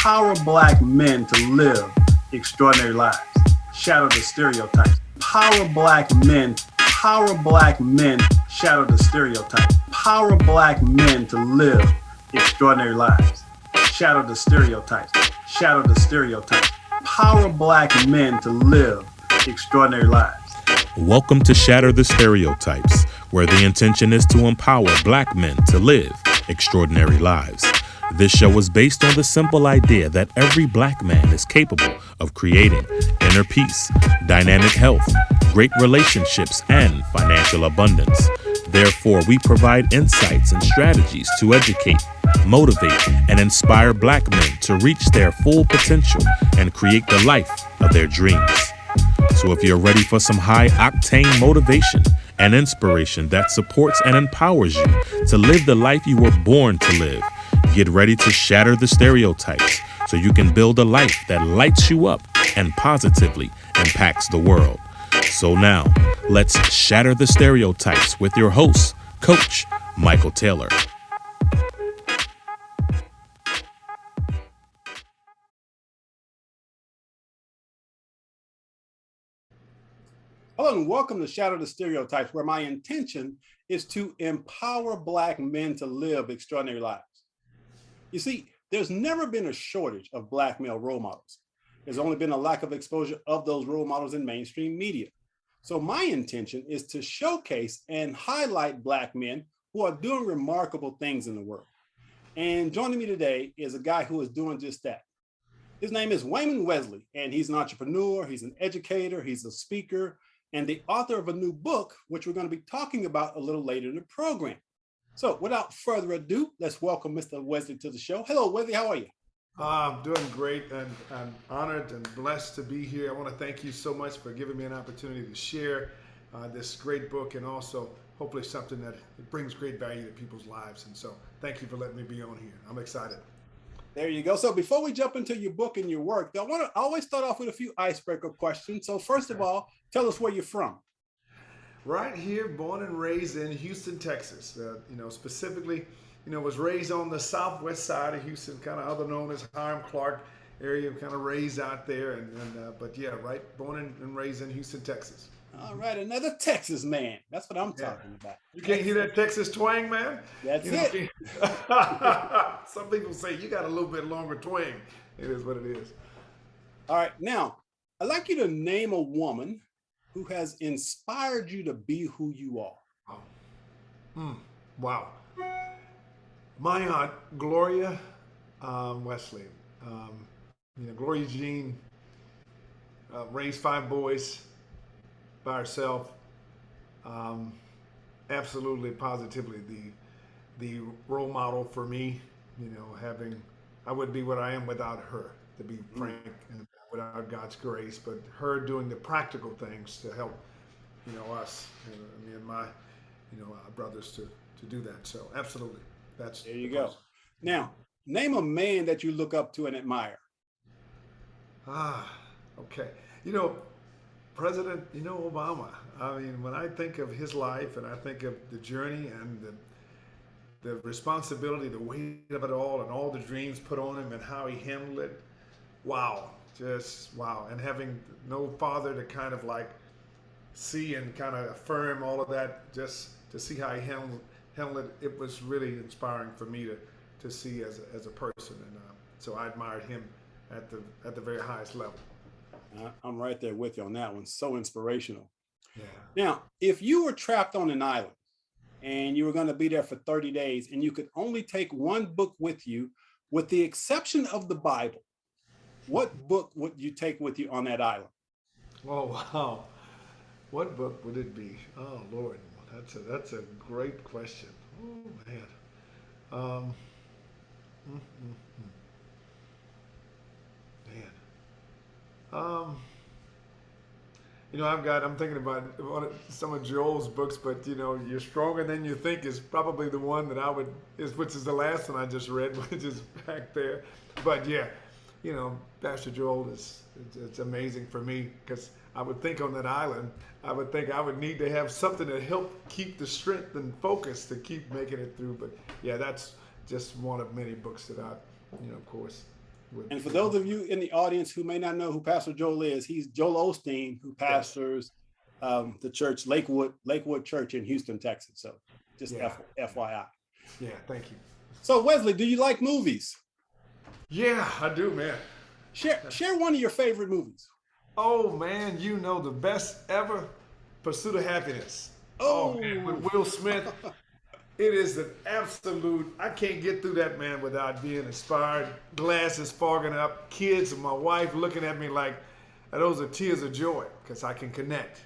Empower black men to live extraordinary lives. Shatter the stereotypes. Power black men, shatter the stereotypes. Power black men to live extraordinary lives. Shatter the stereotypes. Shatter the stereotypes. Power black men to live extraordinary lives. Welcome to Shatter the Stereotypes, where the intention is to empower black men to live extraordinary lives. This show is based on the simple idea that every black man is capable of creating inner peace, dynamic health, great relationships, and financial abundance. Therefore, we provide insights and strategies to educate, motivate, and inspire black men to reach their full potential and create the life of their dreams. So if you're ready for some high-octane motivation and inspiration that supports and empowers you to live the life you were born to live, get ready to shatter the stereotypes so you can build a life that lights you up and positively impacts the world. So now, let's shatter the stereotypes with your host, Coach Michael Taylor. Hello and welcome to Shatter the Stereotypes, where my intention is to empower black men to live extraordinary lives. You see, there's never been a shortage of black male role models. There's only been a lack of exposure of those role models in mainstream media. So my intention is to showcase and highlight black men who are doing remarkable things in the world. And joining me today is a guy who is doing just that. His name is Waymond Wesley, and he's an entrepreneur, he's an educator, he's a speaker, and the author of a new book, which we're going to be talking about a little later in the program. So without further ado, let's welcome Mr. Wesley to the show. Hello, Wesley, how are you? I'm doing great, and I'm honored and blessed to be here. I want to thank you so much for giving me an opportunity to share this great book, and also hopefully something that brings great value to people's lives. And so thank you for letting me be on here. I'm excited. There you go. So before we jump into your book and your work, I want to always start off with a few icebreaker questions. So first of all, tell us where you're from. Right here, born and raised in Houston, Texas. Specifically, was raised on the southwest side of Houston, kind of other known as Hiram Clark area, kind of raised out there. But yeah, right, born and raised in Houston, Texas. All right, another Texas man. That's what I'm talking about. You can't hear that Texas twang, man? That's it. Some people say you got a little bit longer twang. It is what it is. All right, now, I'd like you to name a woman who has inspired you to be who you are. Wow. My aunt, Gloria Wesley. Gloria Jean raised 5 boys by herself. Absolutely, positively the role model for me. I wouldn't be what I am without her, to be frank, and without God's grace. But her doing the practical things to help, us, me and my, brothers to do that. So absolutely, that's there you go. Now, name a man that you look up to and admire. Okay. President, Obama. I mean, when I think of his life and I think of the journey and the responsibility, the weight of it all, and all the dreams put on him and how he handled it, wow, just wow. And having no father to kind of like see and kind of affirm all of that, just to see how he handled it, it was really inspiring for me to see as a person. And so I admired him at the very highest level. I'm right there with you on that one. So inspirational. Yeah. Now, if you were trapped on an island and you were going to be there for 30 days and you could only take one book with you, with the exception of the Bible, what book would you take with you on that island? Oh, wow. What book would it be? Oh, Lord. That's a great question. Oh, man. I'm thinking about some of Joel's books, but You're Stronger Than You Think is probably the one that which is the last one I just read, which is back there. But yeah, Pastor Joel it's amazing for me, because I would think on that island, I would think I would need to have something to help keep the strength and focus to keep making it through. But yeah, that's just one of many books that of course, And for those of you in the audience who may not know who Pastor Joel is, he's Joel Osteen, who pastors the church, Lakewood Church in Houston, Texas. So just FYI. Yeah, thank you. So Wesley, do you like movies? Yeah, I do, man. Share one of your favorite movies. Oh man, you know the best ever, Pursuit of Happiness. Oh man, with Will Smith. It is an absolute, I can't get through that, man, without being inspired. Glasses fogging up, kids and my wife looking at me like, those are tears of joy, because I can connect,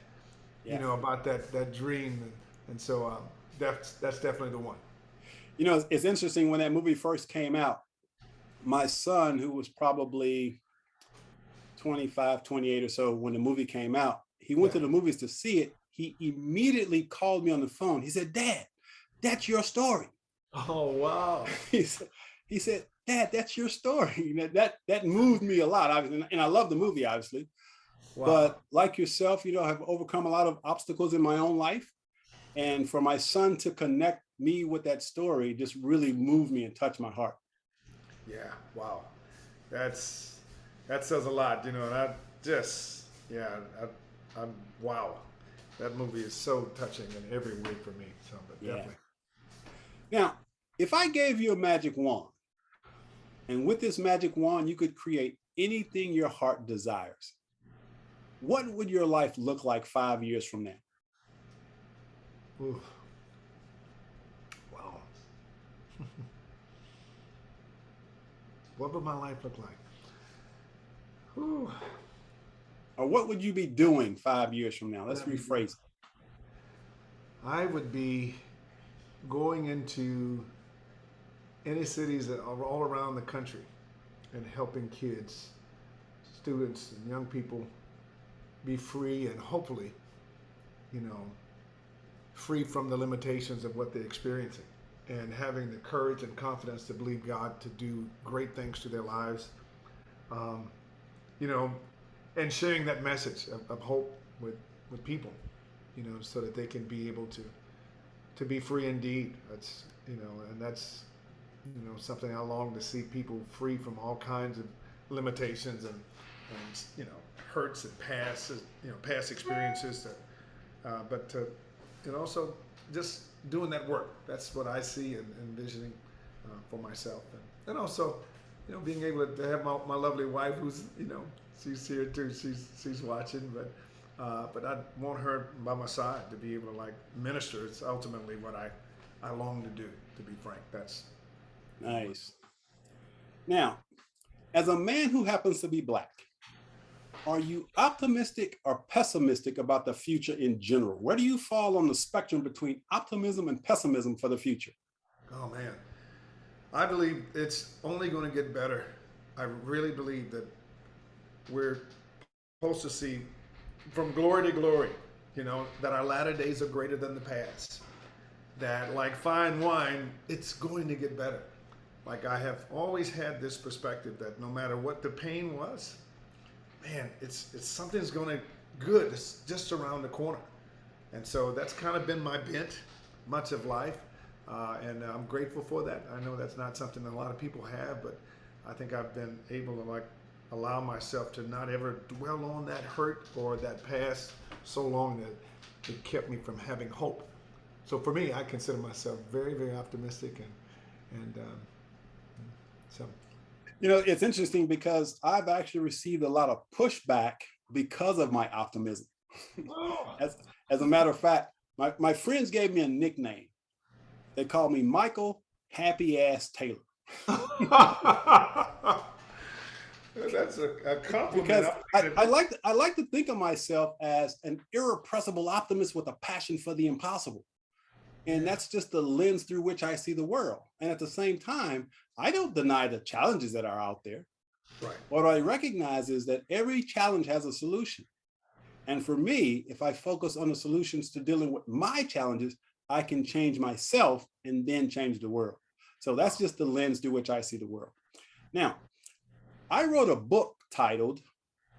you know, about that dream. And so that's definitely the one. You know, it's interesting, when that movie first came out, my son, who was probably 25, 28 or so when the movie came out, he went to the movies to see it. He immediately called me on the phone. He said, "Dad, that's your story." Oh, wow. He said, "Dad, that's your story." That moved me a lot, obviously, and I love the movie, obviously. Wow. But like yourself, you know, I've overcome a lot of obstacles in my own life. And for my son to connect me with that story just really moved me and touched my heart. Yeah, wow. That says a lot, you know, and I'm wow. That movie is so touching in every way for me. So, but definitely. Now, if I gave you a magic wand, and with this magic wand, you could create anything your heart desires, what would your life look like 5 years from now? Ooh. Wow. What would my life look like? Ooh. Or what would you be doing 5 years from now? Let's rephrase it. I would be going into any cities that are all around the country and helping kids, students, and young people be free and hopefully, you know, free from the limitations of what they're experiencing, and having the courage and confidence to believe God to do great things to their lives, you know, and sharing that message of hope with people, you know, so that they can be able to be free indeed. That's, you know, and that's, you know, something I long to see, people free from all kinds of limitations and you know, hurts and past experiences, and also just doing that work. That's what I see and envisioning for myself, and also, you know, being able to have my lovely wife, who's, you know, she's here too. She's watching, but I want her by my side to be able to, like, minister. It's ultimately what I long to do. To be frank, that's nice. Now, as a man who happens to be Black, are you optimistic or pessimistic about the future in general? Where do you fall on the spectrum between optimism and pessimism for the future? Oh man, I believe it's only going to get better. I really believe that we're supposed to see from glory to glory, you know, that our latter days are greater than the past. That, like fine wine, it's going to get better. Like, I have always had this perspective that no matter what the pain was, man, it's something's going to good. It's just around the corner. And so that's kind of been my bent much of life. And I'm grateful for that. I know that's not something that a lot of people have, but I think I've been able to, like, allow myself to not ever dwell on that hurt or that past so long that it kept me from having hope. So for me, I consider myself very, very optimistic, and so. You know, it's interesting because I've actually received a lot of pushback because of my optimism. Oh. As a matter of fact, my friends gave me a nickname. They called me Michael Happy Ass Taylor. That's a compliment. Because I like to think of myself as an irrepressible optimist with a passion for the impossible. And that's just the lens through which I see the world. And at the same time, I don't deny the challenges that are out there. Right. What I recognize is that every challenge has a solution. And for me, if I focus on the solutions to dealing with my challenges, I can change myself and then change the world. So that's just the lens through which I see the world. Now, I wrote a book titled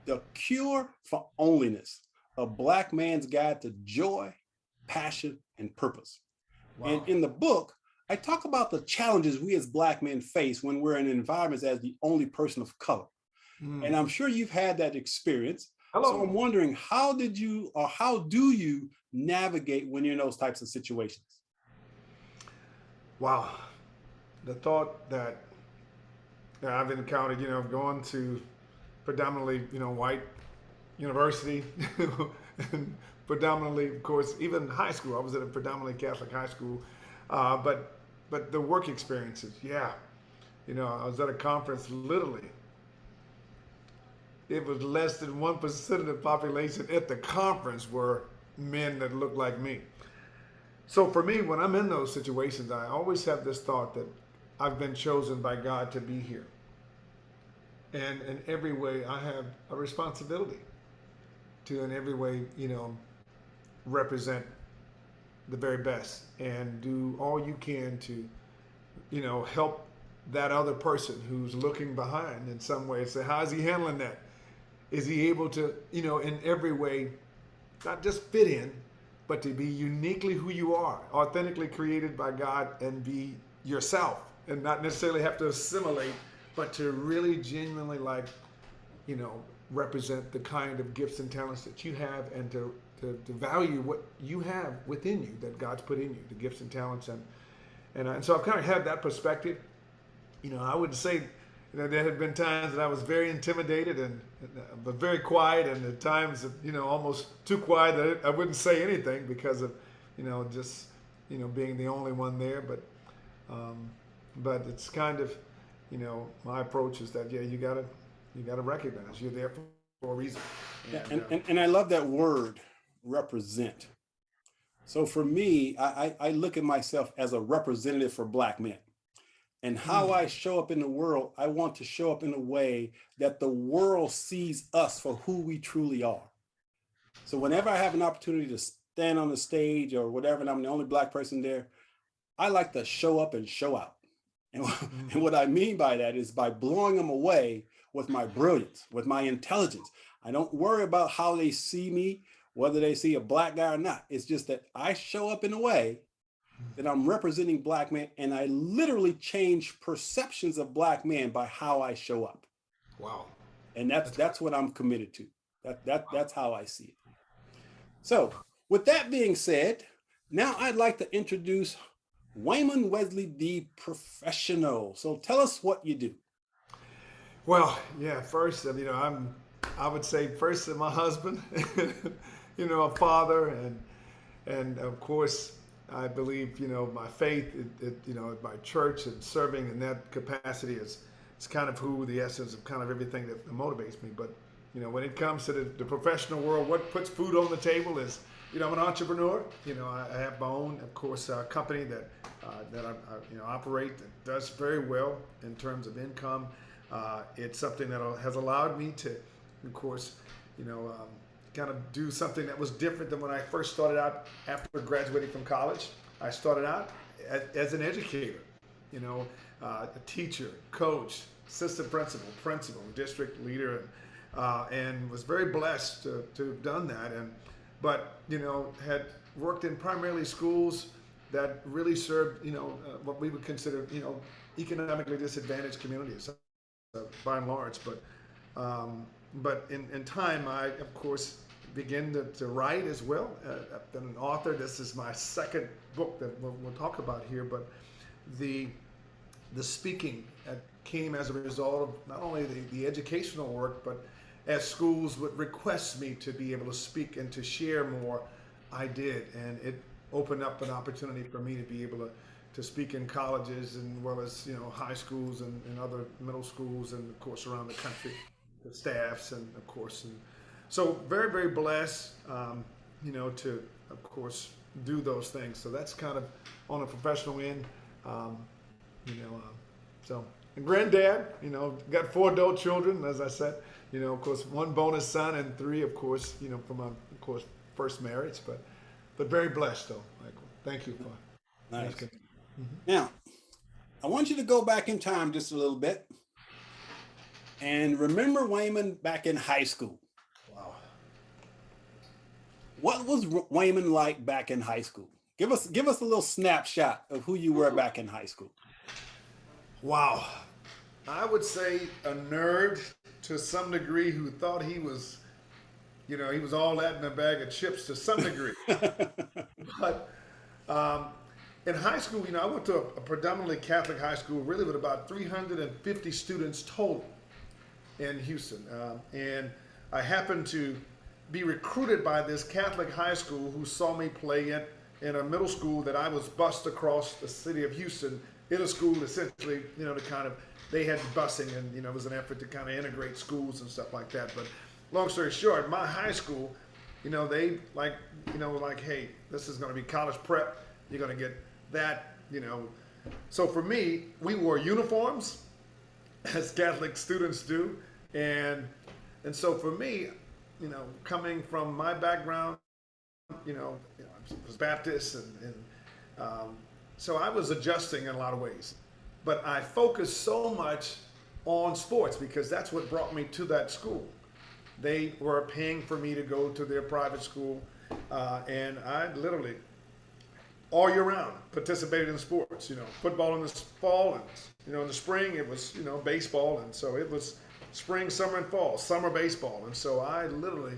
The Cure for Onliness, a Black Man's Guide to Joy, Passion, and Purpose. Wow. And in the book, I talk about the challenges we as Black men face when we're in environments as the only person of color. And I'm sure you've had that experience. So I'm Hello. wondering, how did you, or how do you navigate when you're in those types of situations? Wow. The thought that I've encountered, going to predominantly, white university, and predominantly, of course, even high school. I was at a predominantly Catholic high school, but the work experiences, yeah. I was at a conference. Literally, it was less than 1% of the population at the conference were men that looked like me. So for me, when I'm in those situations, I always have this thought that I've been chosen by God to be here. And in every way, I have a responsibility to, in every way, represent the very best and do all you can to, help that other person who's looking behind in some way. Say, how's he handling that? Is he able to, in every way, not just fit in, but to be uniquely who you are, authentically created by God, and be yourself, and not necessarily have to assimilate, but to really genuinely represent the kind of gifts and talents that you have, and to value what you have within you, that God's put in you, the gifts and talents. And so I've kind of had that perspective. I would say that there had been times that I was very intimidated but very quiet, and at times, almost too quiet that I wouldn't say anything because of, just, being the only one there. But it's kind of, my approach is that, yeah, you gotta recognize you're there for a reason. And I love that word, represent. So for me, I look at myself as a representative for Black men. And how I show up in the world, I want to show up in a way that the world sees us for who we truly are. So whenever I have an opportunity to stand on the stage or whatever, and I'm the only Black person there, I like to show up and show out. And what I mean by that is by blowing them away with my brilliance, with my intelligence. I don't worry about how they see me, whether they see a Black guy or not. It's just that I show up in a way that I'm representing Black men, and I literally change perceptions of Black men by how I show up. Wow. And that's what I'm committed to. That's how I see it. So with that being said, now I'd like to introduce Waymond Wesley, the professional. So tell us what you do. Well, yeah, first, I would say first my husband, a father, and of course, I believe, my faith, my church, and serving in that capacity is kind of who the essence of kind of everything that motivates me. But, when it comes to the professional world, what puts food on the table is, I'm an entrepreneur. I have my own, of course, company that I operate that does very well in terms of income. It's something that has allowed me to, of course, kind of do something that was different than when I first started out after graduating from college. I started out as an educator, a teacher, coach, assistant principal, district leader, and was very blessed to have done that. But had worked in primarily schools that really served, what we would consider, economically disadvantaged communities, by and large. But in time, I, of course, began to write as well. I've been an author. This is my second book that we'll talk about here. But the speaking came as a result of not only the educational work, but as schools would request me to be able to speak and to share more, I did. And it opened up an opportunity for me to be able to speak in colleges, and well as high schools and other middle schools, and of course around the country, the staffs, and of course, and so very, very blessed, to of course do those things. So that's kind of on a professional end, so. And granddad, got 4 adult children, as I said, of course 1 bonus son and 3, of course, from my, of course, first marriage, but very blessed though, Michael. Thank you for Nice. asking. Now, I want you to go back in time just a little bit and remember Waymond back in high school. Wow. What was Waymond like back in high school? Give us a little snapshot of who you were back in high school. Wow. I would say a nerd to some degree who thought he was, he was all that in a bag of chips to some degree. But in high school, I went to a predominantly Catholic high school, really with about 350 students total in Houston. And I happened to be recruited by this Catholic high school who saw me play in a middle school that I was bused across the city of Houston in a school essentially, to kind of, they had busing and, it was an effort to kind of integrate schools and stuff like that. But long story short, my high school, they like, hey, this is going to be college prep. You're going to get that, So for me, we wore uniforms as Catholic students do. And so for me, coming from my background, I was Baptist and so I was adjusting in a lot of ways. But I focused so much on sports because that's what brought me to that school. They were paying for me to go to their private school, and I literally, all year round, participated in sports. Football in the fall, and in the spring it was baseball, and so it was spring, summer, and fall, summer baseball, and so I literally,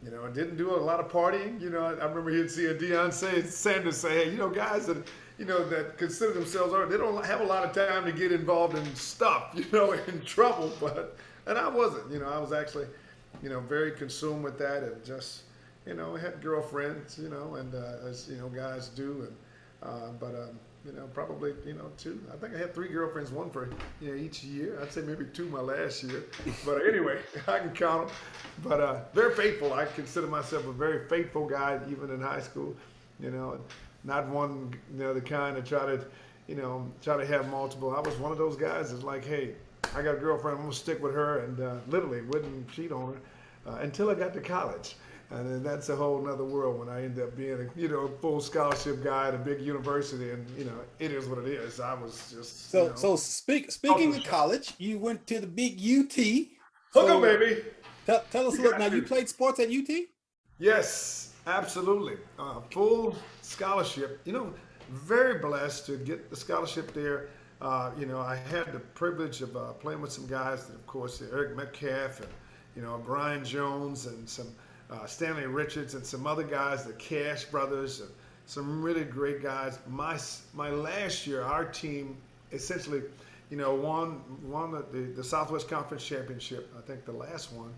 I didn't do a lot of partying. I remember he'd see a Deion Sanders say, hey, guys that that consider themselves, they don't have a lot of time to get involved in stuff, in trouble, and I wasn't, I was actually, very consumed with that and just, I had girlfriends, and as, guys do, and, probably, two. I think I had 3 girlfriends, one for, each year. I'd say maybe 2 my last year, but anyway, I can count them, but very faithful. I consider myself a very faithful guy, even in high school, not one, the kind to try to have multiple. I was one of those guys that's like, hey, I got a girlfriend, I'm gonna stick with her, and literally wouldn't cheat on her until I got to college. And then that's a whole nother world when I ended up being a full scholarship guy at a big university, and it is what it is. I was just so speaking of college, you went to the big UT. Hook 'em, baby. Tell us a little. Now you played sports at UT? Yes, absolutely. Full scholarship. Very blessed to get the scholarship there. I had the privilege of playing with some guys, that, of course, Eric Metcalf and Brian Jones and some Stanley Richards and some other guys, the Cash brothers, and some really great guys. My last year, our team essentially, won the Southwest Conference Championship. I think the last one,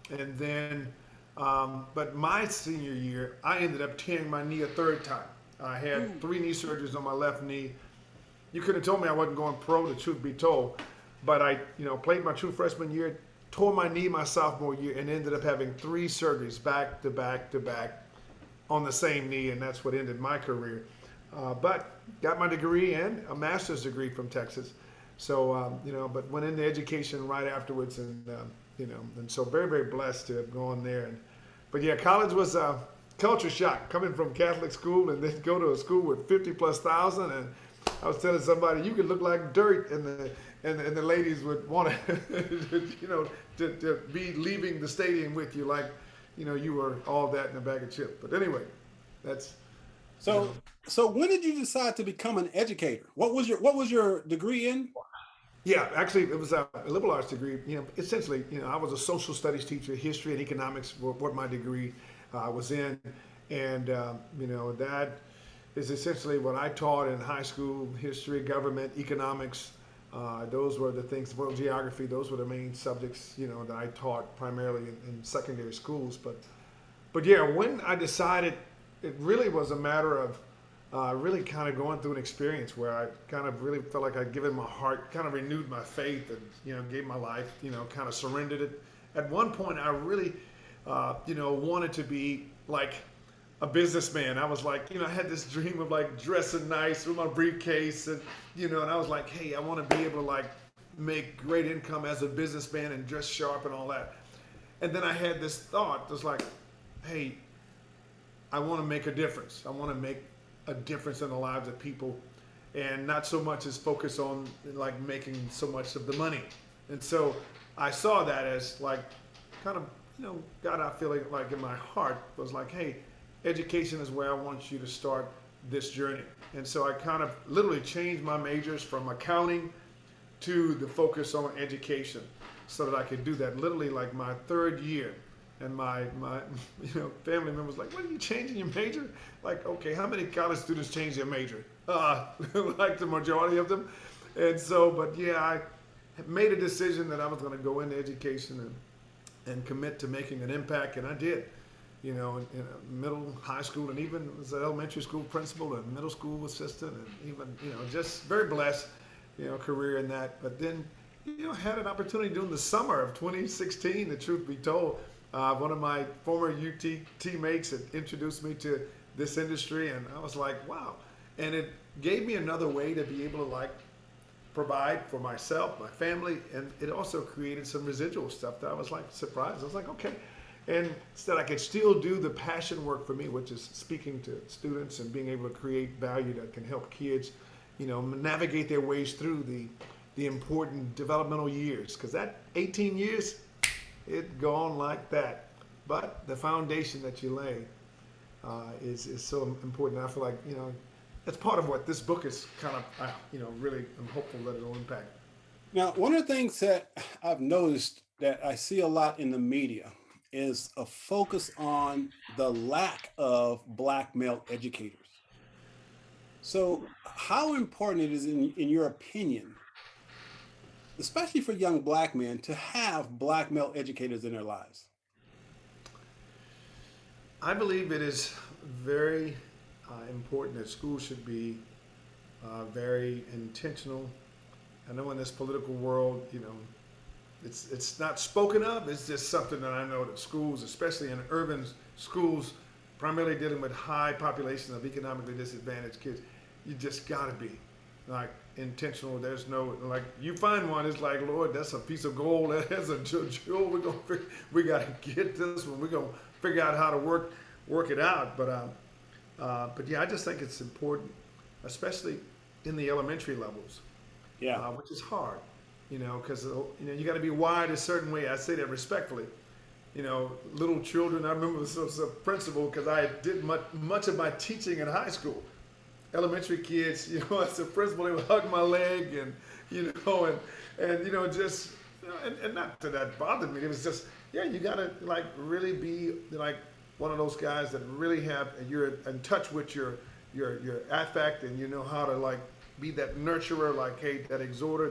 and then. But my senior year, I ended up tearing my knee a 3rd time. I had 3 knee surgeries on my left knee. You could have told me I wasn't going pro, the truth be told. But I, played my true freshman year, tore my knee my sophomore year, and ended up having 3 surgeries back to back to back on the same knee, and that's what ended my career. But got my degree and a master's degree from Texas. So, but went into education right afterwards, and and so very, very blessed to have gone there. But yeah, college was a culture shock, coming from Catholic school and then go to a school with 50,000+. And I was telling somebody, you could look like dirt, and the ladies would want to be leaving the stadium with you like, you were all that in a bag of chips. But anyway, that's. So when did you decide to become an educator? What was your degree in? Yeah, actually, it was a liberal arts degree. Essentially, I was a social studies teacher. History and economics were what my degree was in, and that is essentially what I taught in high school: history, government, economics. Those were the things. World geography. Those were the main subjects, that I taught primarily in secondary schools. But yeah, when I decided, it really was a matter of. Really kind of going through an experience where I kind of really felt like I'd given my heart, kind of renewed my faith, and gave my life, kind of surrendered it. At one point, I really, wanted to be like a businessman. I was like, I had this dream of like dressing nice with my briefcase, and and I was like, hey, I want to be able to like make great income as a businessman and dress sharp and all that. And then I had this thought, that's like, hey, I want to make a difference. I want to make a difference in the lives of people, and not so much as focus on like making so much of the money. And so I saw that as like kind of, God, I feel like in my heart was like, hey, education is where I want you to start this journey. And so I kind of literally changed my majors from accounting to the focus on education so that I could do that literally like my third year. And my family members like, what are you changing your major? Like, okay, how many college students change their major? Like the majority of them. And so, but yeah, I made a decision that I was going to go into education and commit to making an impact, and I did. In middle, high school, and even as an elementary school principal and middle school assistant, and even, just very blessed, career in that. But then, had an opportunity during the summer of 2016, the truth be told, one of my former UT teammates had introduced me to this industry, and I was like, wow. And it gave me another way to be able to provide for myself, my family, and it also created some residual stuff that I was surprised. I was like, okay. And instead I could still do the passion work for me, which is speaking to students and being able to create value that can help kids, navigate their ways through the important developmental years. Because that 18 years, it gone like that. But the foundation that you lay is so important. I feel like, that's part of what this book is kind of, really, I'm hopeful that it'll impact. Now, one of the things that I've noticed that I see a lot in the media is a focus on the lack of Black male educators. So how important it is, in your opinion, especially for young Black men, to have Black male educators in their lives? I believe it is very important that schools should be very intentional. I know in this political world, it's not spoken of. It's just something that I know that schools, especially in urban schools, primarily dealing with high population of economically disadvantaged kids, you just gotta be intentional. There's no, you find one, it's like, Lord, that's a piece of gold. That's a jewel. We gotta get this one. We're gonna figure out how to work it out. But yeah, I just think it's important, especially in the elementary levels. Yeah, which is hard. Because you got to be wired a certain way. I say that respectfully. Little children. I remember as a principal, because I did much of my teaching in high school. Elementary kids, as a principal, they would hug my leg, and just and not that bothered me. It was just, yeah, you got to really be one of those guys that really have, and you're in touch with your affect, and you know how to be that nurturer, hey, that exhorter,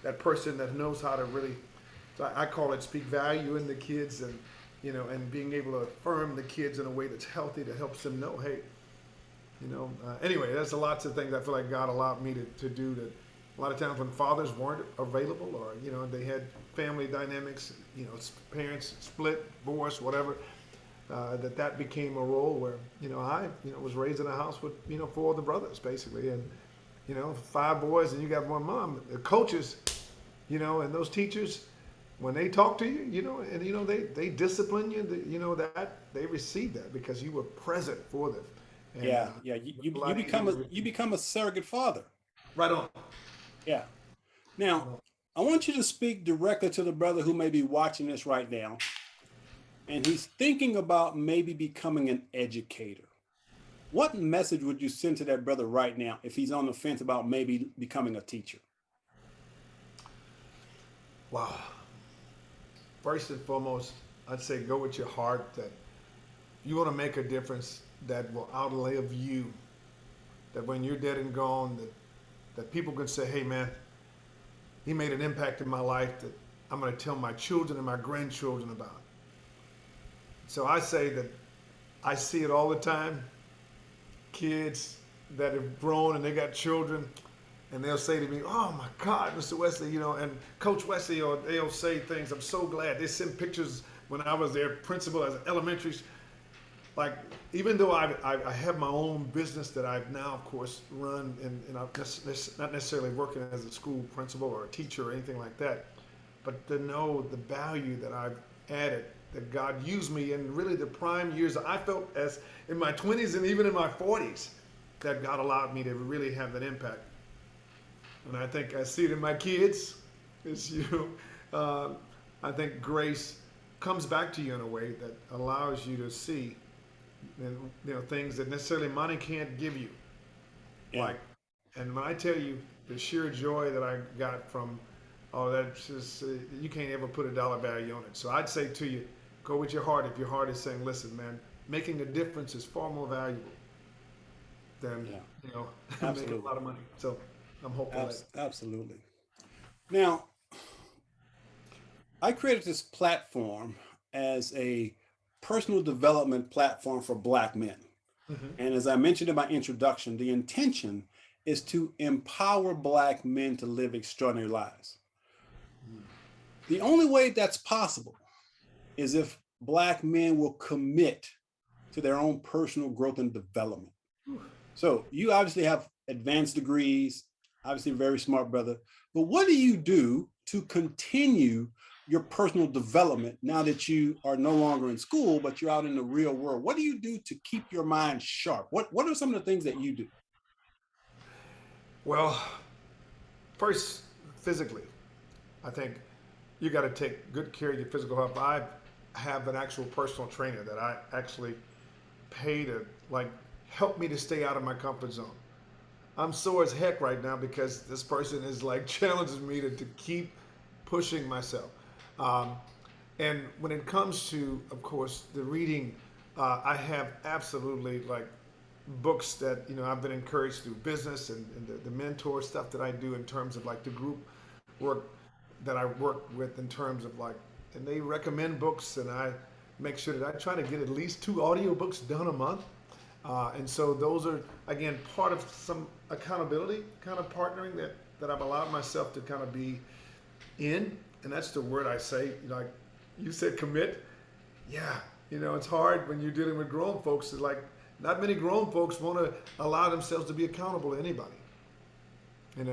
that person that knows how to really, I call it speak value in the kids, and and being able to affirm the kids in a way that's healthy, that helps them know, hey, anyway, there's lots of things I feel like God allowed me to do that a lot of times when fathers weren't available, or they had family dynamics, parents split, divorce, whatever, that became a role where I was raised in a house with 4 other brothers basically, and 5 boys, and you got one mom. The coaches, and those teachers, when they talk to you, and they discipline you, that they receive that because you were present for them. And, yeah. You become a surrogate father. Right on. Yeah. Now, I want you to speak directly to the brother who may be watching this right now, and he's thinking about maybe becoming an educator. What message would you send to that brother right now if he's on the fence about maybe becoming a teacher? Wow. First and foremost, I'd say go with your heart, that you want to make a difference that will outlive you, that when you're dead and gone, that people can say, hey man, he made an impact in my life that I'm going to tell my children and my grandchildren about. So I say that I see it all the time. Kids that have grown and they got children, and they'll say to me, oh my God, Mr. Wesley, and Coach Wesley, or they'll say things, I'm so glad. They send pictures when I was their principal as an elementary. Even though I have my own business that I've now, of course, run, and I'm not necessarily working as a school principal or a teacher or anything like that, but to know the value that I've added, that God used me in really the prime years. I felt as in my 20s and even in my 40s that God allowed me to really have that impact. And I think I see it in my kids. I think grace comes back to you in a way that allows you to see, and things that necessarily money can't give you. Yeah. Like, and when I tell you the sheer joy that I got from, oh, that's just you can't ever put a dollar value on it. So I'd say to you, go with your heart. If your heart is saying, listen, man, making a difference is far more valuable than Yeah. making a Absolutely. lot of money. So I'm hopeful that. Absolutely. Now, I created this platform as a personal development platform for Black men. Mhm. And as I mentioned in my introduction, the intention is to empower Black men to live extraordinary lives. The only way that's possible is if Black men will commit to their own personal growth and development. So you obviously have advanced degrees, obviously a very smart brother, but what do you do to continue your personal development now that you are no longer in school, but you're out in the real world? What do you do to keep your mind sharp? What are some of the things that you do? Well, first, physically, I think you got to take good care of your physical health. I have an actual personal trainer that I actually pay to like help me to stay out of my comfort zone. I'm sore as heck right now because this person is like challenging me to keep pushing myself. Um, and when it comes to, of course, the reading, I have absolutely like books that I've been encouraged through business and the mentor stuff that I do in terms of like the group work that I work with in terms of like, and they recommend books, and I make sure that I try to get at least 2 audiobooks done a month. And so those are, again, part of some accountability kind of partnering that I've allowed myself to kind of be in. And that's the word I say, like you said, commit. Yeah, it's hard when you're dealing with grown folks. It's like not many grown folks want to allow themselves to be accountable to anybody. And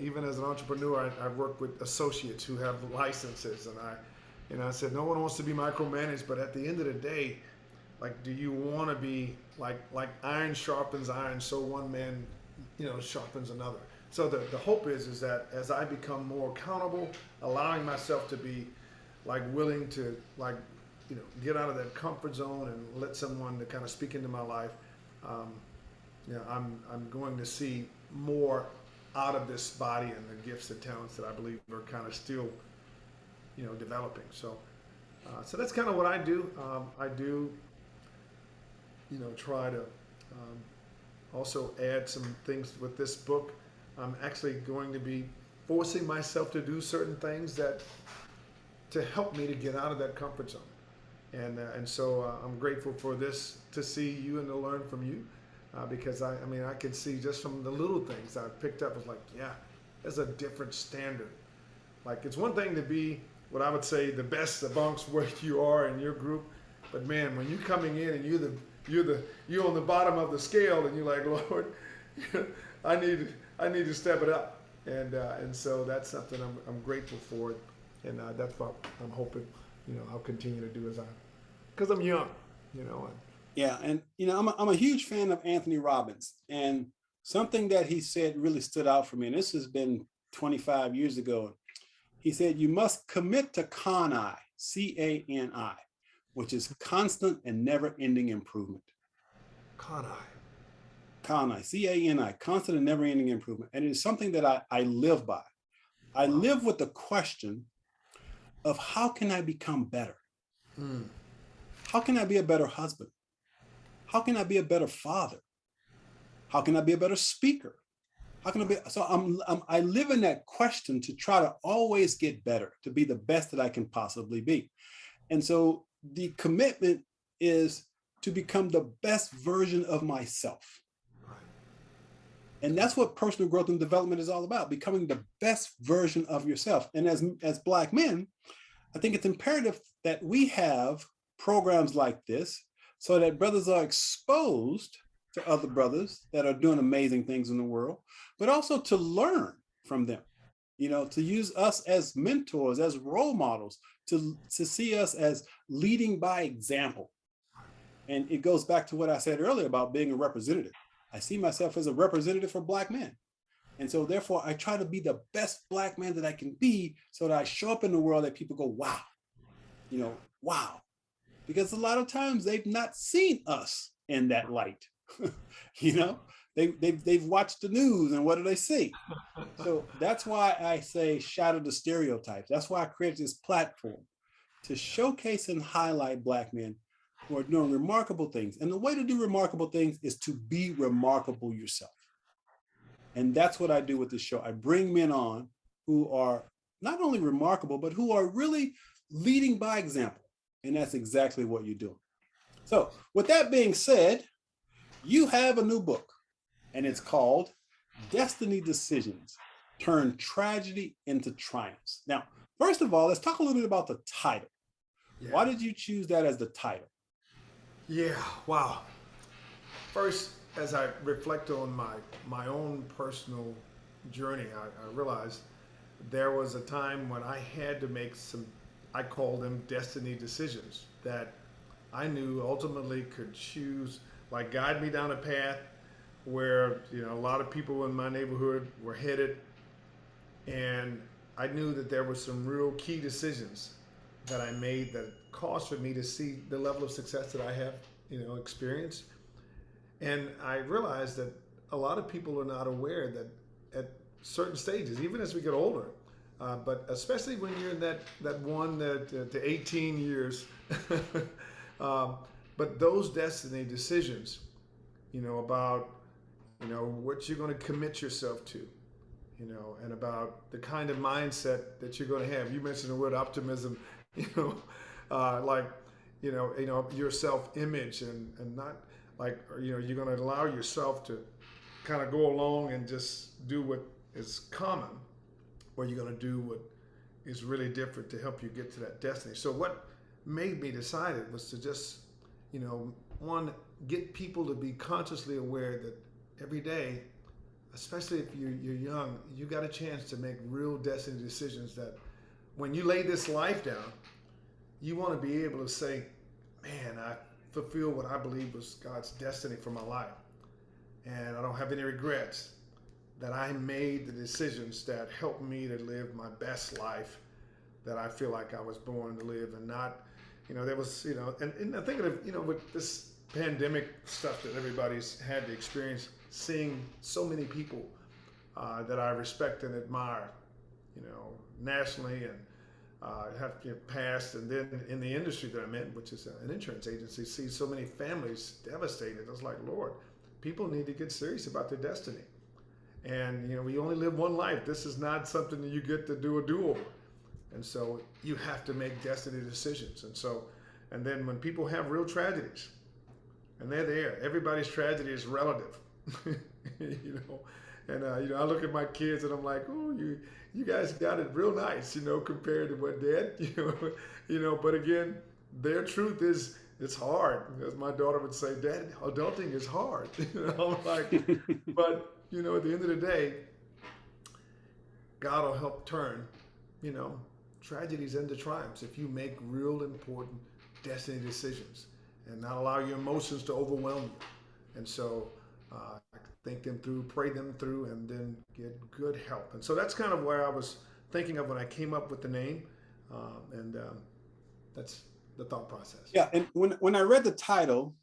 even as an entrepreneur, I work with associates who have licenses, and I said no one wants to be micromanaged, but at the end of the day, like, do you want to be like iron sharpens iron, so one man, sharpens another. So the hope is that as I become more accountable, allowing myself to be like willing to like get out of that comfort zone and let someone to kind of speak into my life, um, I'm going to see more out of this body and the gifts and talents that I believe are kind of still developing. So that's kind of what I do. I do try to also add some things with this book. I'm actually going to be forcing myself to do certain things that to help me to get out of that comfort zone. And so I'm grateful for this, to see you and to learn from you, because I can see just from the little things I've picked up, is like, yeah, there's a different standard. Like, it's one thing to be what I would say the best amongst where you are in your group, but man, when you're coming in and you're on the bottom of the scale, and you're like, Lord, I need to step it up, and so that's something I'm grateful for, and that's what I'm hoping I'll continue to do because I'm young, And, Yeah, and I'm a huge fan of Anthony Robbins, and something that he said really stood out for me. And this has been 25 years ago. He said, "You must commit to CANI, CANI, which is constant and never-ending improvement." Conai. CANI, CANI, constant and never-ending improvement, and it is something that I live by. I Wow. live with the question of how can I become better? Mm. How can I be a better husband? How can I be a better father? How can I be a better speaker? How can I be? So I live in that question to try to always get better, to be the best that I can possibly be. And so the commitment is to become the best version of myself. And that's what personal growth and development is all about, becoming the best version of yourself. And as Black men, I think it's imperative that we have programs like this so that brothers are exposed to other brothers that are doing amazing things in the world, but also to learn from them, to use us as mentors, as role models, to see us as leading by example. And it goes back to what I said earlier about being a representative. I see myself as a representative for Black men. And so therefore I try to be the best Black man that I can be, so that I show up in the world that people go, wow, wow. because a lot of times they've not seen us in that light. You know, they've watched the news, and what do they see? So that's why I say shatter the stereotypes. That's why I created this platform to showcase and highlight Black men who are doing remarkable things. And the way to do remarkable things is to be remarkable yourself. And that's what I do with this show. I bring men on who are not only remarkable, but who are really leading by example. And that's exactly what you're doing. So with that being said, you have a new book, and it's called Destiny Decisions, Turn Tragedy into Triumphs. Now, first of all, let's talk a little bit about the title. Yeah. Why did you choose that as the title? Yeah, wow. First, as I reflect on my own personal journey, I realized there was a time when I had to make some, I call them destiny decisions, that I knew ultimately could choose, like guide me down a path where, you know, a lot of people in my neighborhood were headed. And I knew that there were some real key decisions that I made that caused for me to see the level of success that I have, you know, experienced. And I realized that a lot of people are not aware that at certain stages, even as we get older, but especially when you're in that 18 years, but those destiny decisions, you know, about, you know, what you're going to commit yourself to, you know, and about the kind of mindset that you're going to have. You mentioned the word optimism, you know, like, you know, your self-image and not like, you know, you're going to allow yourself to kind of go along and just do what is common, or you're going to do what is really different to help you get to that destiny. So what made me decide it was to just, you know, one, get people to be consciously aware that every day, especially if you're young, you got a chance to make real destiny decisions that when you lay this life down, you want to be able to say, man, I fulfill what I believe was God's destiny for my life. And I don't have any regrets that I made the decisions that helped me to live my best life that I feel like I was born to live. And not, you know, there was, you know, and I'm thinking of, you know, with this pandemic stuff that everybody's had to experience, seeing so many people that I respect and admire, you know, nationally and have passed, and then in the industry that I'm in, which is an insurance agency, see so many families devastated. I was like, Lord, people need to get serious about their destiny. And, you know, we only live one life. This is not something that you get to do a do-over. And so you have to make destiny decisions. And so, and then when people have real tragedies, and they're there, everybody's tragedy is relative, you know. And, you know, I look at my kids and I'm like, oh, you guys got it real nice, you know, compared to what Dad, you know, but again, their truth is, it's hard. As my daughter would say, Dad, adulting is hard. You know, I'm like, but, you know, at the end of the day, God will help turn, you know, tragedies into triumphs if you make real important destiny decisions and not allow your emotions to overwhelm you. And so think them through, pray them through, and then get good help. And so that's kind of where I was thinking of when I came up with the name. And that's the thought process. Yeah, and when I read the title,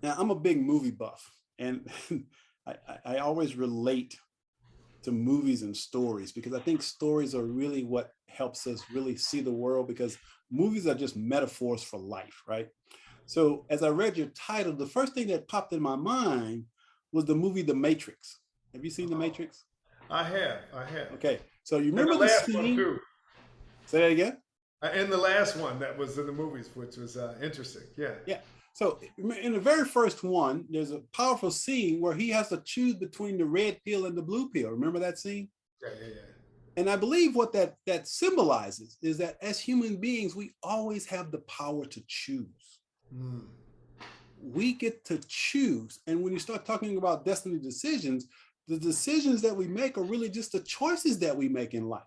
now I'm a big movie buff, and I always relate to movies and stories because I think stories are really what helps us really see the world, because movies are just metaphors for life, right? So as I read your title, the first thing that popped in my mind was the movie The Matrix. Have you seen The Matrix? I have. Okay, so you remember the scene? One too. Say that again? And the last one that was in the movies, which was interesting. Yeah. Yeah. So in the very first one, there's a powerful scene where he has to choose between the red pill and the blue pill. Remember that scene? Yeah. And I believe what that symbolizes is that as human beings, we always have the power to choose. Mm. We get to choose. And when you start talking about destiny decisions, the decisions that we make are really just the choices that we make in life.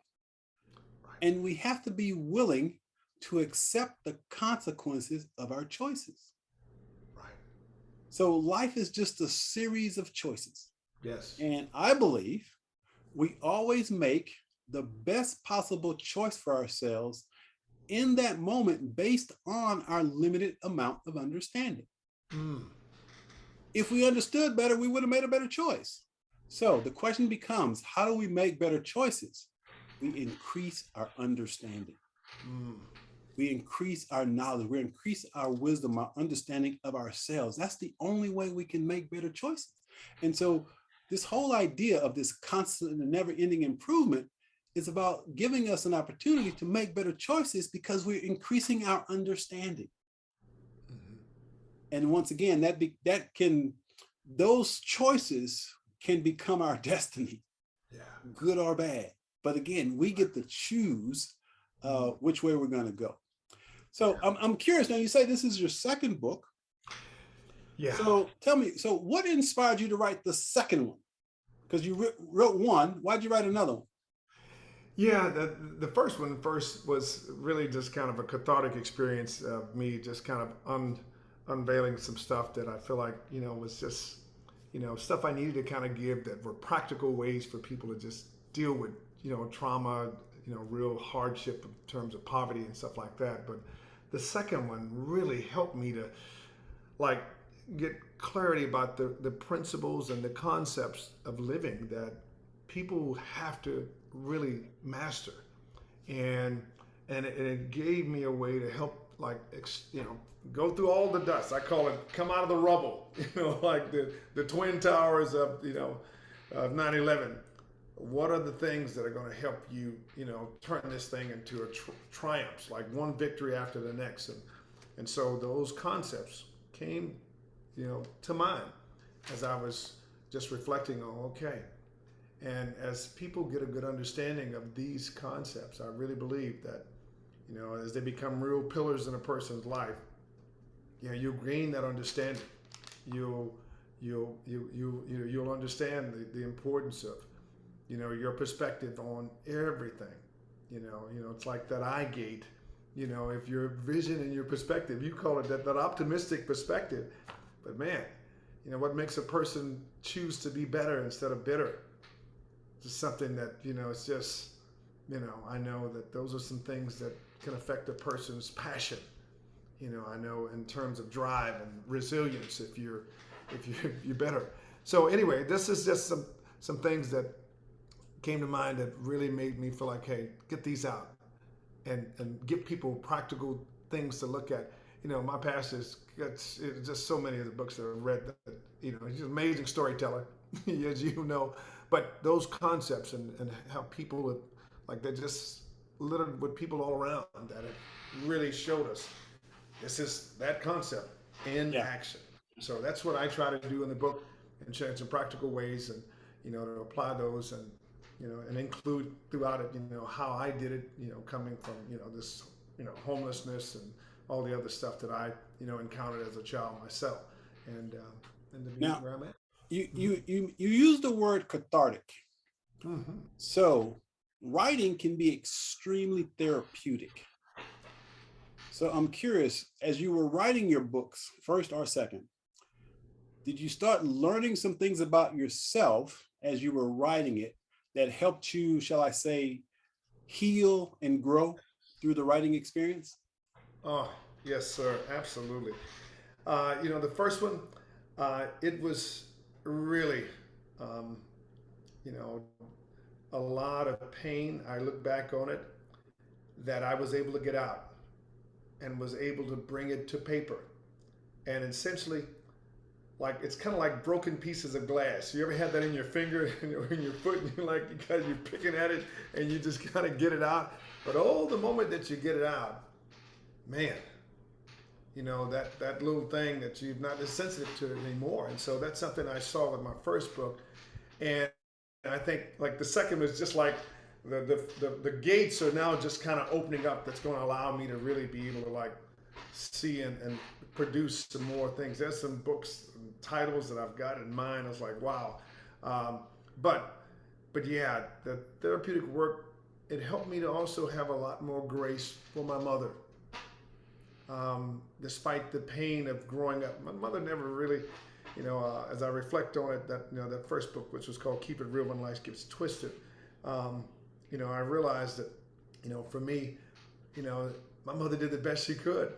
Right. And we have to be willing to accept the consequences of our choices. Right. So life is just a series of choices. Yes. And I believe we always make the best possible choice for ourselves in that moment based on our limited amount of understanding. If we understood better, we would have made a better choice. So the question becomes, how do we make better choices? We increase our understanding. We increase our knowledge. We increase our wisdom, our understanding of ourselves. That's the only way we can make better choices. And so this whole idea of this constant and never-ending improvement is about giving us an opportunity to make better choices because we're increasing our understanding. And once again, those choices can become our destiny, good or bad. But again, we get to choose which way we're going to go. So I'm curious. Now, you say this is your second book. Yeah. So tell me, so what inspired you to write the second one? Because you wrote one. Why'd you write another one? Yeah, the first one was really just kind of a cathartic experience of me just kind of unveiling some stuff that I feel like, was just, stuff I needed to kind of give that were practical ways for people to just deal with, trauma, real hardship in terms of poverty and stuff like that. But the second one really helped me to like get clarity about the principles and the concepts of living that people have to really master. And it gave me a way to help, like, go through all the dust. I call it come out of the rubble, like the Twin Towers of 9/11. What are the things that are going to help you, turn this thing into a triumph, like one victory after the next? And so those concepts came, to mind as I was just reflecting on, okay. And as people get a good understanding of these concepts, I really believe that, as they become real pillars in a person's life, you'll gain that understanding. You'll understand the importance of, your perspective on everything. It's like that eye gate. If your vision and your perspective, you call it that optimistic perspective. But man, what makes a person choose to be better instead of bitter? Just something that, it's just, I know that those are some things that can affect a person's passion. I know in terms of drive and resilience, if you're better. So anyway, this is just some things that came to mind that really made me feel like, hey, get these out and give people practical things to look at. My pastor's got just so many of the books that I've read that, he's an amazing storyteller, as you know. But those concepts and how people, they're just littered with people all around that it really showed us this is that concept in action. So that's what I try to do in the book and share some practical ways and, to apply those and, and include throughout it, how I did it, coming from, this, homelessness and all the other stuff that I, encountered as a child myself and to be where I'm at. You use the word cathartic. So writing can be extremely therapeutic. So I'm curious, as you were writing your books, first or second, did you start learning some things about yourself as you were writing it that helped you, shall I say, heal and grow through the writing experience? Oh, yes, sir. Absolutely. The first one, it was really, a lot of pain. I look back on it that I was able to get out and was able to bring it to paper. And essentially, like, it's kind of like broken pieces of glass. You ever had that in your finger or in your foot and you're picking at it and you just kind of get it out? But the moment that you get it out, man, that little thing that you're not as sensitive to it anymore. And so that's something I saw with my first book. And I think like the second was just like the gates are now just kind of opening up. That's going to allow me to really be able to like see and produce some more things. There's some books and titles that I've got in mind. I was like, wow. But yeah, the therapeutic work, it helped me to also have a lot more grace for my mother. Despite the pain of growing up, my mother never really, as I reflect on it, that first book, which was called Keep It Real When Life Gets Twisted, I realized that, for me, my mother did the best she could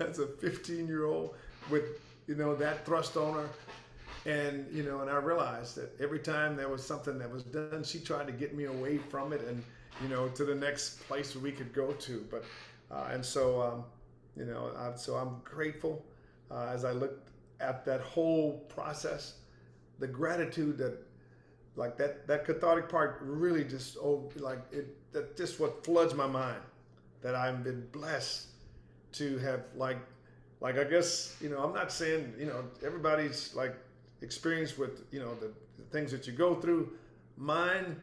as a 15-year-old with, that thrust on her. And, and I realized that every time there was something that was done, she tried to get me away from it and, to the next place where we could go to. But, so I'm grateful as I looked at that whole process, the gratitude that, like that cathartic part really just, that just what floods my mind, that I've been blessed to have like I guess, I'm not saying, everybody's like experience with, the things that you go through. Mine,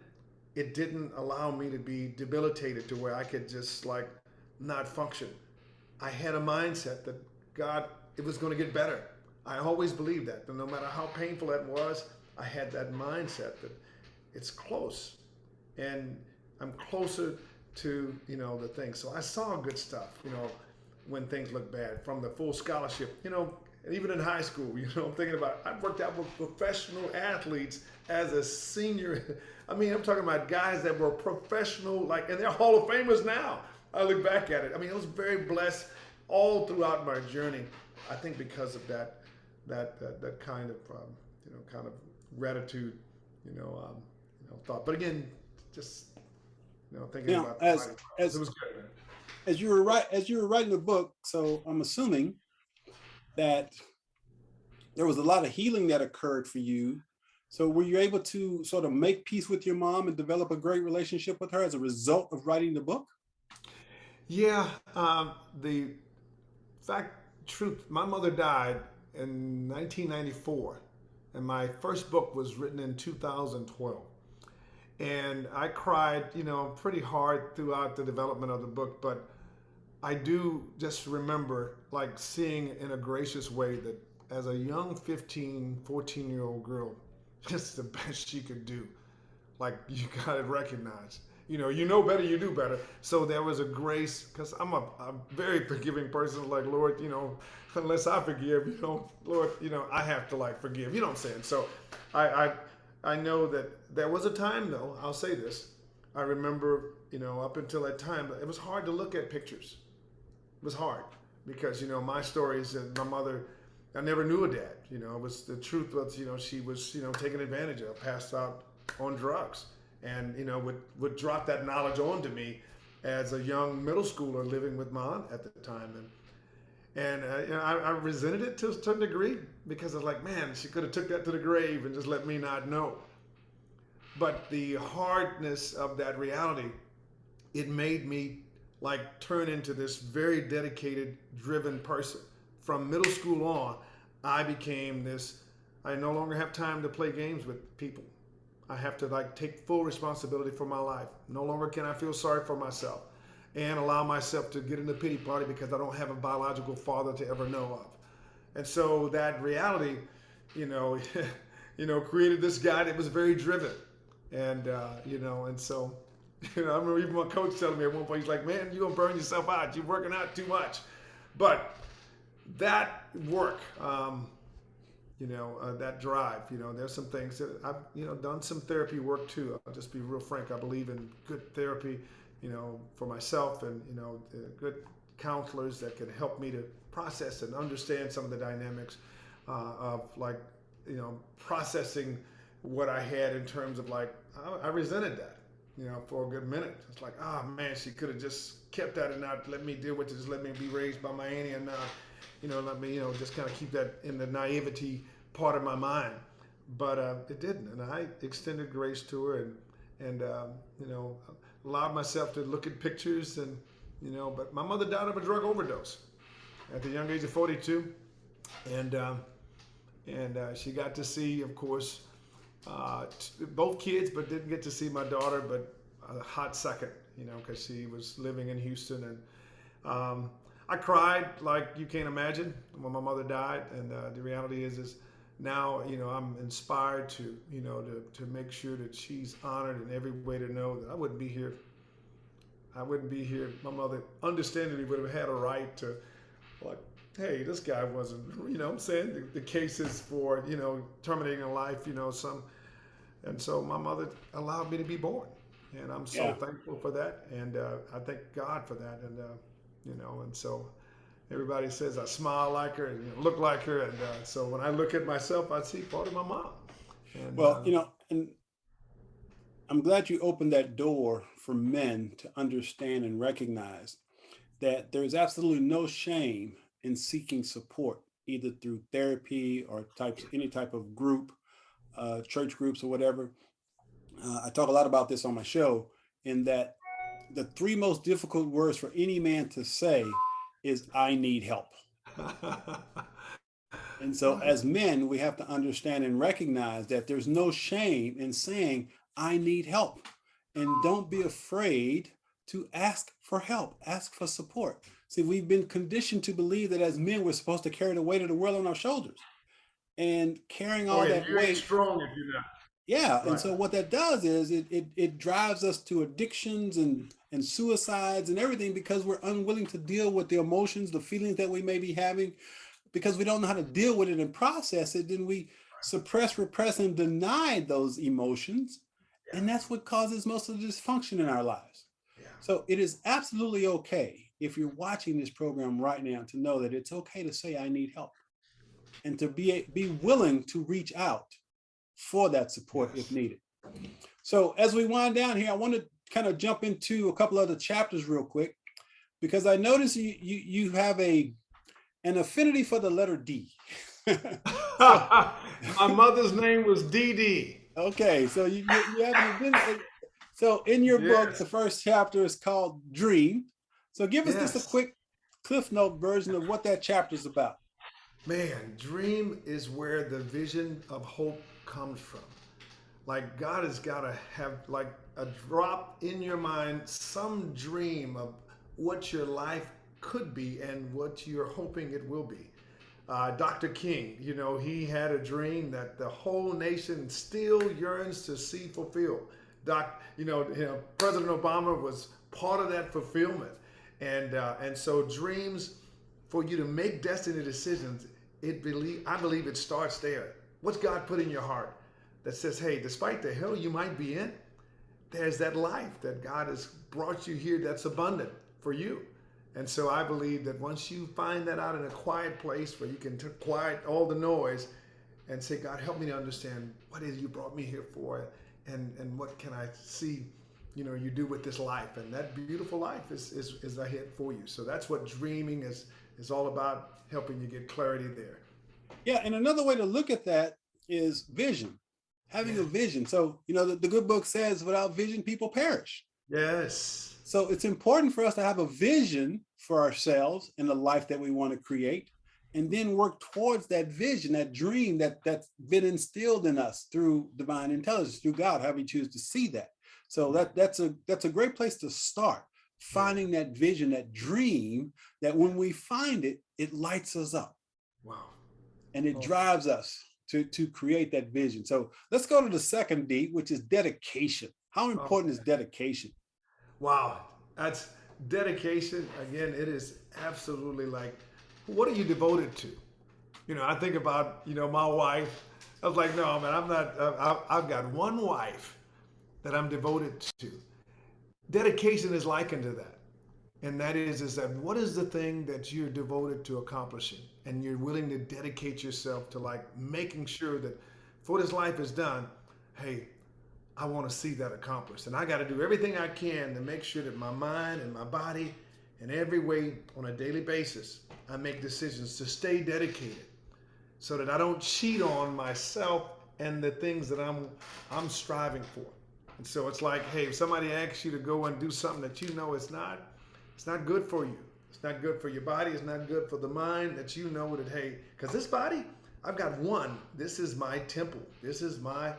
it didn't allow me to be debilitated to where I could just like not function. I had a mindset that God, it was going to get better. I always believed that. And no matter how painful that was, I had that mindset that it's close. And I'm closer to, the things. So I saw good stuff, when things look bad, from the full scholarship, and even in high school, I'm thinking about, I worked out with professional athletes as a senior. I mean, I'm talking about guys that were professional, and they're Hall of Famers now. I look back at it. I mean, I was very blessed all throughout my journey. I think because of that kind of, kind of gratitude, thought. But again, just, thinking about as it was good, man. As you were writing the book, so I'm assuming that there was a lot of healing that occurred for you. So were you able to sort of make peace with your mom and develop a great relationship with her as a result of writing the book? Yeah, the truth, my mother died in 1994, and my first book was written in 2012. And I cried, pretty hard throughout the development of the book, but I do just remember like seeing in a gracious way that as a young 15, 14-year-old girl, it's the best she could do. Like, you got it recognized. You know better, you do better. So there was a grace, because I'm a very forgiving person. Like, Lord, unless I forgive, Lord, I have to like forgive. You know what I'm saying? So I know that there was a time, though, I'll say this. I remember, up until that time, it was hard to look at pictures. It was hard because, my story is that my mother, I never knew a dad. It was, the truth was, she was, taken advantage of, passed out on drugs, and, would drop that knowledge onto me as a young middle schooler living with my aunt at the time. And I resented it to a certain degree because I was like, man, she could have took that to the grave and just let me not know. But the hardness of that reality, it made me like turn into this very dedicated, driven person. From middle school on, I became this, I no longer have time to play games with people. I have to like take full responsibility for my life. No longer can I feel sorry for myself and allow myself to get in the pity party because I don't have a biological father to ever know of. And so that reality, created this guy that was very driven. And, and so, I remember even my coach telling me at one point, he's like, man, you're going to burn yourself out. You're working out too much. But that work, that drive, there's some things that I've, done some therapy work too. I'll just be real frank. I believe in good therapy, for myself and, good counselors that can help me to process and understand some of the dynamics of like, processing what I had in terms of like, I resented that, for a good minute. It's like, oh man, she could have just kept that and not let me deal with it. Just let me be raised by my auntie and not, let me, just kind of keep that in the naivety part of my mind. But it didn't. And I extended grace to her and allowed myself to look at pictures and, but my mother died of a drug overdose at the young age of 42. And she got to see, of course, both kids, but didn't get to see my daughter, but a hot second, because she was living in Houston. And I cried like you can't imagine when my mother died. And the reality is now, I'm inspired to, to make sure that she's honored in every way, to know that I wouldn't be here. My mother understandably would have had a right to, like, hey, this guy wasn't, I'm saying the cases for, terminating a life, and so my mother allowed me to be born. And I'm so Yeah. thankful for that. And I thank God for that. And, and so everybody says I smile like her and look like her. And so when I look at myself, I see part of my mom. And Well, and I'm glad you opened that door for men to understand and recognize that there is absolutely no shame in seeking support, either through therapy or any type of group, church groups or whatever. I talk a lot about this on my show, in that the three most difficult words for any man to say is "I need help." And so right. as men, we have to understand and recognize that there's no shame in saying, I need help. And don't be afraid to ask for help, ask for support. See, we've been conditioned to believe that as men, we're supposed to carry the weight of the world on our shoulders. And carrying Oh, all yeah. that You ain't weight, strong if you're not. yeah. And Right. so what that does is it drives us to addictions and suicides and everything, because we're unwilling to deal with the emotions, the feelings that we may be having, because we don't know how to deal with it and process it. Then we suppress, repress, and deny those emotions. Yeah. And that's what causes most of the dysfunction in our lives. Yeah. So it is absolutely okay, if you're watching this program right now, to know that it's okay to say, I need help, and to be willing to reach out for that support if Yes. needed. So as we wind down here, I want to kind of jump into a couple other chapters real quick, because I notice you have an affinity for the letter D. So, My mother's name was Dee Dee. okay, so you have an affinity. So in your book, Yes. the first chapter is called Dream. So give us just a Yes. quick Cliff Note version of what that chapter is about. Man, dream is where the vision of hope comes from. Like God has got to have like a drop in your mind, some dream of what your life could be and what you're hoping it will be. Dr. King, he had a dream that the whole nation still yearns to see fulfilled. President Obama was part of that fulfillment, and so dreams, for you to make destiny decisions, I believe it starts there. What's God put in your heart that says, hey, despite the hell you might be in, there's that life that God has brought you here that's abundant for you. And so I believe that once you find that out in a quiet place where you can quiet all the noise and say, God, help me to understand what is you brought me here for, and what can I see, you do with this life. And that beautiful life is ahead for you. So that's what dreaming is all about, helping you get clarity there. Yeah, and another way to look at that is vision, having a vision. So, the good book says, without vision, people perish. Yes. So it's important for us to have a vision for ourselves and the life that we want to create, and then work towards that vision, that dream that's been instilled in us through divine intelligence, through God, however you choose to see that. So that's a great place to start, finding that vision, that dream, that when we find it, it lights us up. Wow. And it drives us to create that vision. So let's go to the second D, which is dedication. How important is dedication? Wow, that's dedication. Again, it is absolutely like, what are you devoted to? I think about, my wife. I was like, no, man, I'm not, I've got one wife that I'm devoted to. Dedication is likened to that. And that is that what is the thing that you're devoted to accomplishing? And you're willing to dedicate yourself to like making sure that before this life is done, hey, I want to see that accomplished. And I got to do everything I can to make sure that my mind and my body in every way on a daily basis, I make decisions to stay dedicated so that I don't cheat on myself and the things that I'm striving for. And so it's like, hey, if somebody asks you to go and do something that it's not good for you. It's not good for your body. It's not good for the mind, that that, hey, because this body, I've got one. This is my temple. This is my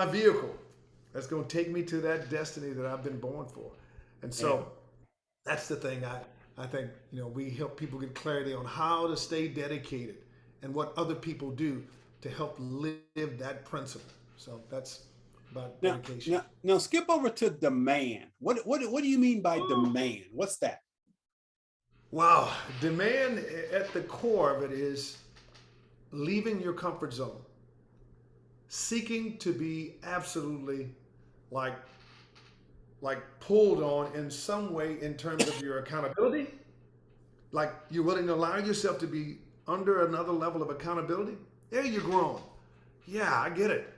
vehicle that's going to take me to that destiny that I've been born for. And so that's the thing I think, we help people get clarity on how to stay dedicated and what other people do to help live that principle. So that's about dedication. Now skip over to demand. What do you mean by demand? What's that? Wow. Demand at the core of it is leaving your comfort zone, seeking to be absolutely like like pulled on in some way in terms of your accountability? Like you're willing to allow yourself to be under another level of accountability? Yeah, you're grown. Yeah, I get it.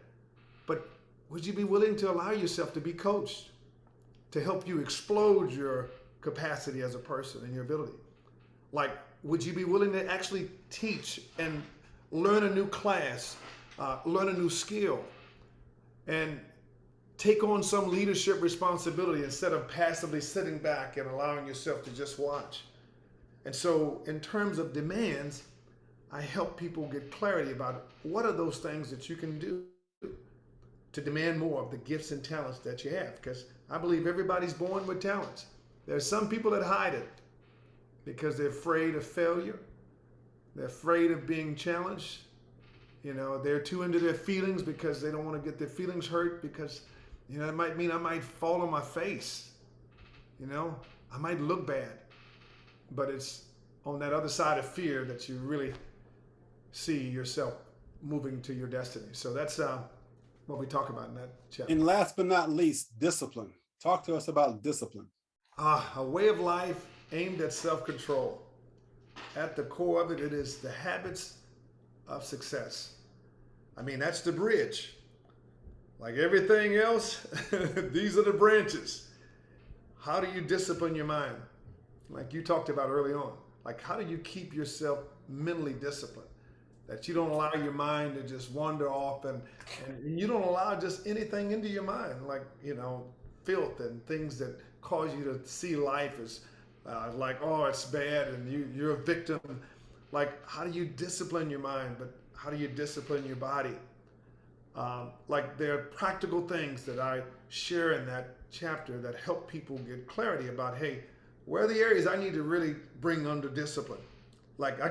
But would you be willing to allow yourself to be coached to help you explode your capacity as a person and your ability? Like, would you be willing to actually teach and learn a new class, learn a new skill, and take on some leadership responsibility instead of passively sitting back and allowing yourself to just watch? And so in terms of demands, I help people get clarity about what are those things that you can do to demand more of the gifts and talents that you have. Because I believe everybody's born with talents. There's some people that hide it because they're afraid of failure. They're afraid of being challenged. You know, they're too into their feelings because they don't want to get their feelings hurt, because, you know, it might mean I might fall on my face. You know, I might look bad. But it's on that other side of fear that you really see yourself moving to your destiny. So that's what we talk about in that chapter. And last but not least, discipline. Talk to us about discipline. A way of life aimed at self-control. At the core of it, it is the habits of success. I mean, that's the bridge. Like everything else, these are the branches. How do you discipline your mind? Like you talked about early on. Like, how do you keep yourself mentally disciplined? That you don't allow your mind to just wander off, and you don't allow just anything into your mind, like, you know, filth and things that cause you to see life as like, oh, it's bad and you're a victim. Like, how do you discipline your mind, but how do you discipline your body? Like, there are practical things that I share in that chapter that help people get clarity about, hey, where are the areas I need to really bring under discipline? Like, I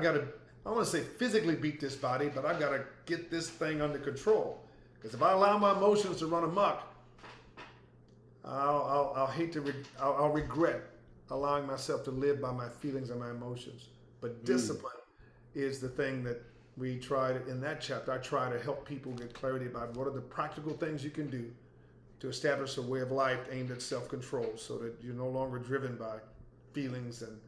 want to say physically beat this body, but I've got to get this thing under control. Because if I allow my emotions to run amok, I'll regret allowing myself to live by my feelings and my emotions. But discipline is the thing that we try to, in that chapter, I try to help people get clarity about what are the practical things you can do to establish a way of life aimed at self-control, so that you're no longer driven by feelings and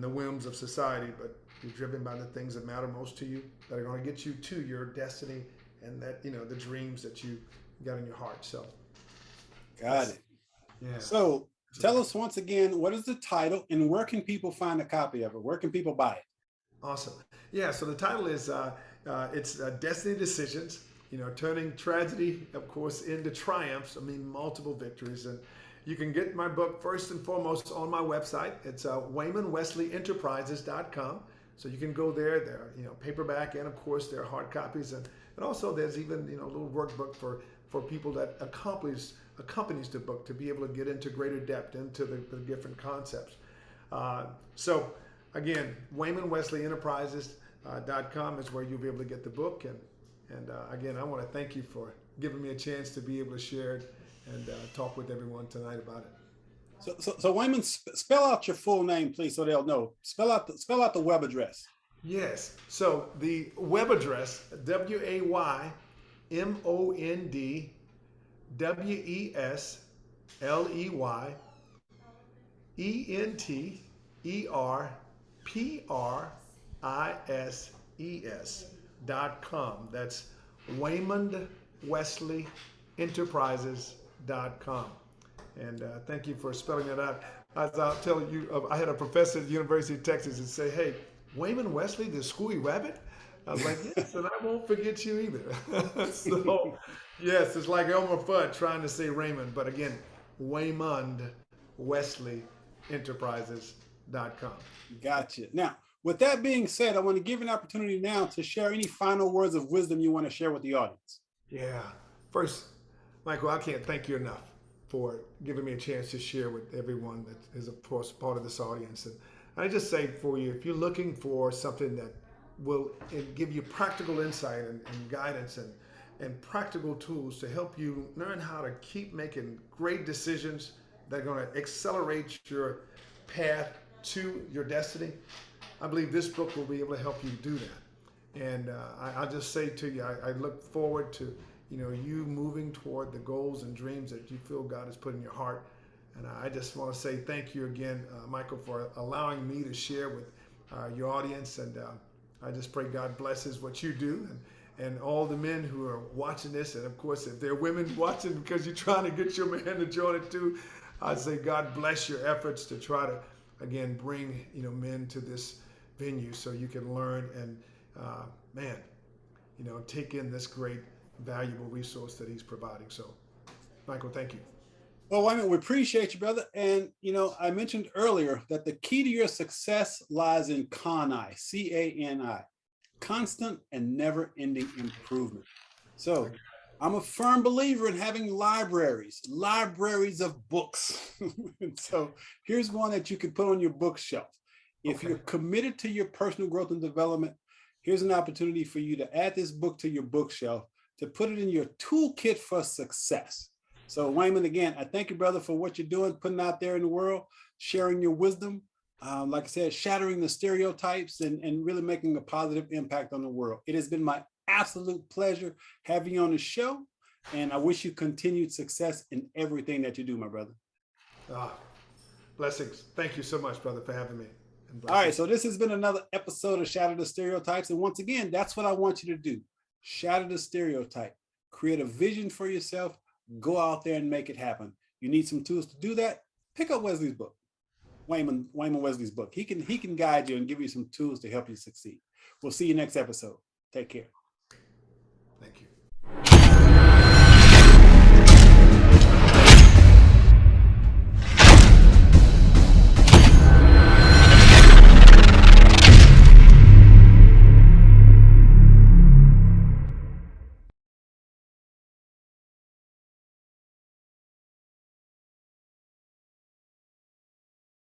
the whims of society, but you're driven by the things that matter most to you, that are going to get you to your destiny, and that, you know, the dreams that you got in your heart. So Got it. yeah. So tell us once again, what is the title and where can people find a copy of it? Where can people buy it? Awesome. Yeah, so the title is it's Destiny Decisions, you know, turning tragedy, of course, into triumphs. I mean, multiple victories. And you can get my book first and foremost on my website. It's WaymondWesleyEnterprises.com. So you can go there. There are, you know, paperback, and of course there are hard copies, and also there's even, you know, a little workbook for people that accompanies the book to be able to get into greater depth into the different concepts. So again, WaymondWesleyEnterprises.com is where you'll be able to get the book. And again, I want to thank you for giving me a chance to be able to share it and talk with everyone tonight about it. So Waymond, spell out your full name, please, so they'll know. Spell out the web address. Yes. So the web address, WaymondWesleyEnterprises.com. That's WaymondWesleyEnterprises.com. And thank you for spelling that out. As I'll tell you, I had a professor at the University of Texas and say, hey, Waymond Wesley, the Scooey Rabbit? I was like, yes, and I won't forget you either. So, yes, it's like Elmer Fudd trying to say Raymond, but again, WaymondWesleyEnterprises.com. Gotcha. Now, with that being said, I want to give you an opportunity now to share any final words of wisdom you want to share with the audience. Yeah. First, Michael, I can't thank you enough for giving me a chance to share with everyone that is, of course, part of this audience. And I just say for you, if you're looking for something that will give you practical insight and guidance and practical tools to help you learn how to keep making great decisions that are going to accelerate your path to your destiny, I believe this book will be able to help you do that. And I'll just say to you, I look forward to you moving toward the goals and dreams that you feel God has put in your heart. And I just want to say thank you again, Michael, for allowing me to share with your audience. And I just pray God blesses what you do, and all the men who are watching this. And of course, if there are women watching because you're trying to get your man to join it too, I say God bless your efforts to try to, again, bring men to this venue so you can learn and take in this great, valuable resource that he's providing. So, Michael, thank you. Well, Wyman, we appreciate you, brother. And, I mentioned earlier that the key to your success lies in CANI, C-A-N-I, constant and never-ending improvement. So I'm a firm believer in having libraries of books. And so here's one that you can put on your bookshelf. If you're committed to your personal growth and development, here's an opportunity for you to add this book to your bookshelf, to put it in your toolkit for success. So Waymond, again, I thank you, brother, for what you're doing, putting out there in the world, sharing your wisdom, like I said, shattering the stereotypes and really making a positive impact on the world. It has been my absolute pleasure having you on the show, and I wish you continued success in everything that you do, my brother. Blessings. Thank you so much, brother, for having me. All right, so this has been another episode of Shatter the Stereotypes, and once again, that's what I want you to do. Shatter the stereotype. Create a vision for yourself. Go out there and make it happen. You need some tools to do that. Pick up Wesley's book, Waymond Wesley's book. He can guide you and give you some tools to help you succeed. We'll see you next episode. Take care. Thank you.